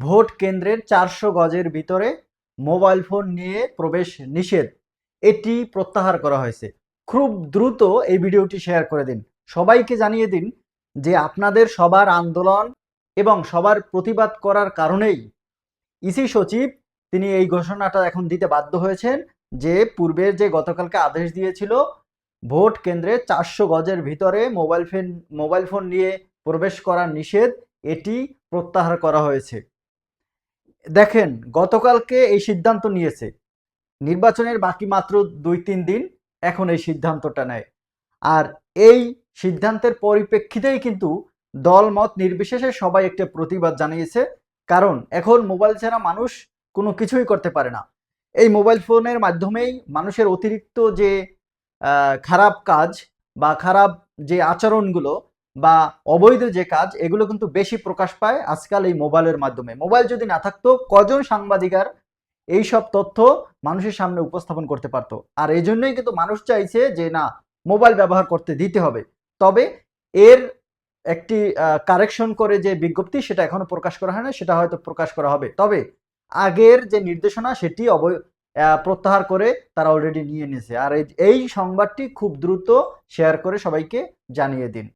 Vote কেন্দ্রের ৪০০ গজের ভিতরে মোবাইল ফোন নিয়ে প্রবেশ নিষেধ, এটি প্রত্যাহার করা হয়েছে। খুব দ্রুত এই ভিডিওটি শেয়ার করে দিন, সবাইকে জানিয়ে দিন যে আপনাদের সবার আন্দোলন এবং সবার প্রতিবাদ করার কারণেই ইসি সচিব তিনি এই ঘোষণাটা এখন দিতে বাধ্য হয়েছেন যে পূর্বের যে গতকালকে আদেশ দিয়েছিল ভোট কেন্দ্রে ৪০০ গজের ভিতরে মোবাইল ফোন নিয়ে প্রবেশ করা নিষেধ, এটি প্রত্যাহার করা হয়েছে। দেখেন, গতকালকে এই সিদ্ধান্ত নিয়েছে, নির্বাচনের বাকি মাত্র ২-৩ দিন এখন এই সিদ্ধান্তটা নেয়। আর এই সিদ্ধান্তের পরিপ্রেক্ষিতেই কিন্তু দলমত নির্বিশেষে সবাই একটা প্রতিবাদ জানিয়েছে। কারণ এখন মোবাইল ছাড়া মানুষ কোনো কিছুই করতে পারে না। এই মোবাইল ফোনের মাধ্যমেই মানুষের অতিরিক্ত যে খারাপ কাজ বা খারাপ যে আচরণগুলো বা অবৈধ যে কাজ, এগুলো কিন্তু বেশি প্রকাশ পায় আজকাল এই মোবাইলের মাধ্যমে। মোবাইল যদি না থাকতো কজন সাংবাদিকার এইসব তথ্য মানুষের সামনে উপস্থাপন করতে পারতো। আর এই জন্যই কিন্তু মানুষ চাইছে যে না, মোবাইল ব্যবহার করতে দিতে হবে। তবে এর একটি কারেকশন করে যে বিজ্ঞপ্তি, সেটা এখনো প্রকাশ করা হয় না, সেটা হয়তো প্রকাশ করা হবে। তবে আগের যে নির্দেশনা সেটি প্রত্যাহার করে তারা অলরেডি নিয়ে নিয়েছে। আর এই সংবাদটি খুব দ্রুত শেয়ার করে সবাইকে জানিয়ে দিন।